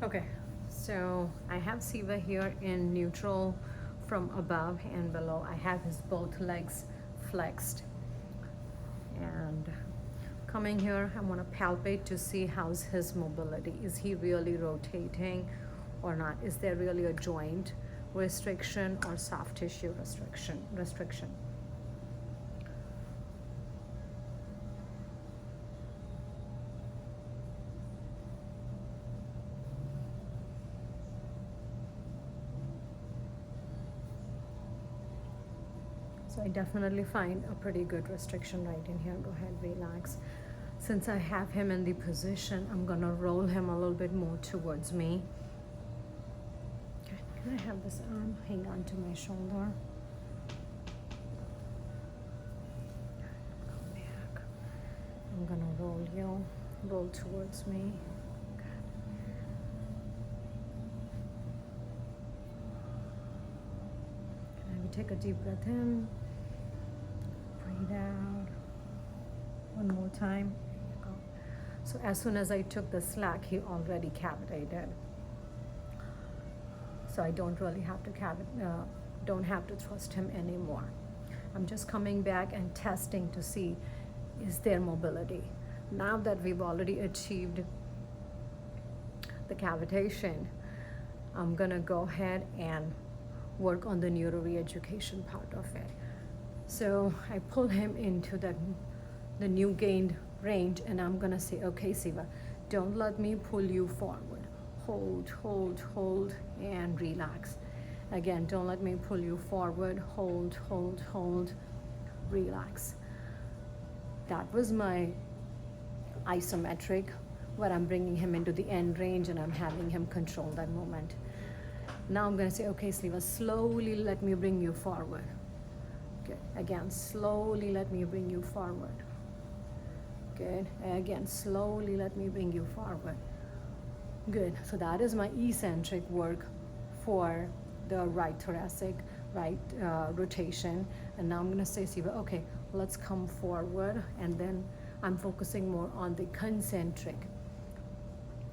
Okay, so I have Siva here in neutral from above and below. I have his both legs flexed. And coming here, I want to palpate to see how's his mobility. Is he really rotating or not? Is there really a joint restriction or soft tissue restriction? So I definitely find a pretty good restriction right in here. Go ahead, relax. Since I have him in the position, I'm gonna roll him a little bit more towards me. Okay, can I have this arm hang on to my shoulder? Come back. I'm gonna roll towards me. Take a deep breath in, breathe out. One more time. There you go. So as soon as I took the slack, he already cavitated. So I don't really have to don't have to thrust him anymore. I'm just coming back and testing to see is there mobility. Now that we've already achieved the cavitation, I'm gonna go ahead and work on the neuro re-education part of it. So I pull him into the new gained range, and I'm gonna say, okay, Siva, don't let me pull you forward. Hold, hold, hold, and relax. Again, don't let me pull you forward. Hold, hold, hold, relax. That was my isometric, where I'm bringing him into the end range and I'm having him control that moment. Now I'm going to say, okay, Siva, slowly let me bring you forward. Good. Again, slowly let me bring you forward. Good. Again, slowly let me bring you forward. Good. So that is my eccentric work for the right thoracic, right rotation. And now I'm going to say, Siva, okay, let's come forward. And then I'm focusing more on the concentric.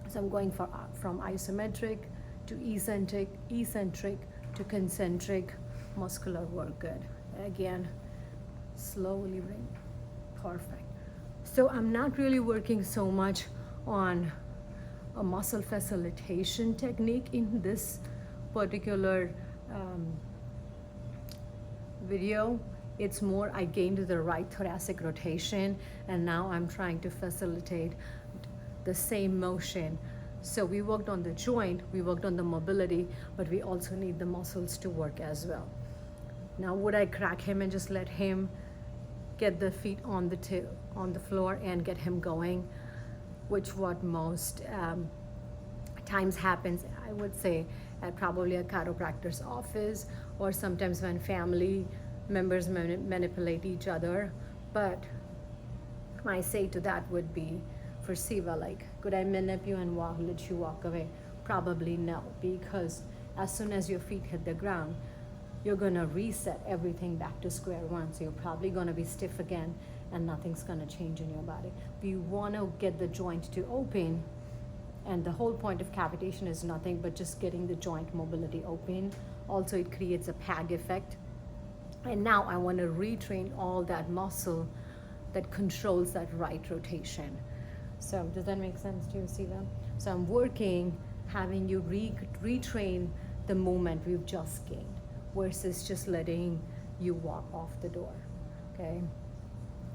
So I'm going from isometric to eccentric to concentric muscular work. Good. Again, slowly bring. Perfect. So I'm not really working so much on a muscle facilitation technique in this particular video. It's more I gained the right thoracic rotation, and now I'm trying to facilitate the same motion. So we worked on the joint, we worked on the mobility, but we also need the muscles to work as well. Now, would I crack him and just let him get the feet on the floor and get him going, which what most times happens, I would say, at probably a chiropractor's office, or sometimes when family members manipulate each other. But my say to that would be, for Siva, like, could I manip you and let you walk away? Probably no, because as soon as your feet hit the ground, you're gonna reset everything back to square one. So you're probably gonna be stiff again, and nothing's gonna change in your body. We wanna get the joint to open, and the whole point of cavitation is nothing but just getting the joint mobility open. Also, it creates a PAG effect. And now I wanna retrain all that muscle that controls that right rotation. So does that make sense to you, Siva? So I'm working, having you retrain the movement we've just gained versus just letting you walk off the door, okay?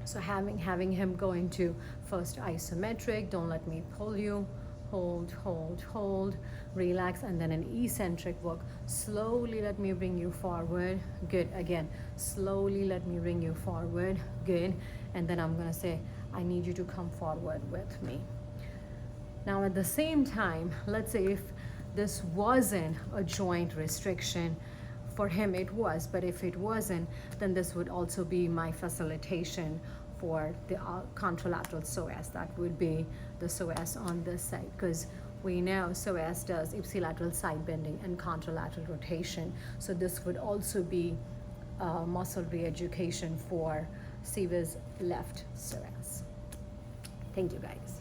So having him go into first isometric, don't let me pull you, hold, hold, hold, relax, and then an eccentric work. Slowly let me bring you forward. Good. Again, slowly let me bring you forward. Good. And then I'm gonna say, I need you to come forward with me. Now at the same time, let's say if this wasn't a joint restriction, for him it was, but if it wasn't, then this would also be my facilitation for the contralateral psoas. That would be the psoas on this side, because we know psoas does ipsilateral side bending and contralateral rotation. So this would also be muscle re-education for Siva's left psoas. Thank you, guys.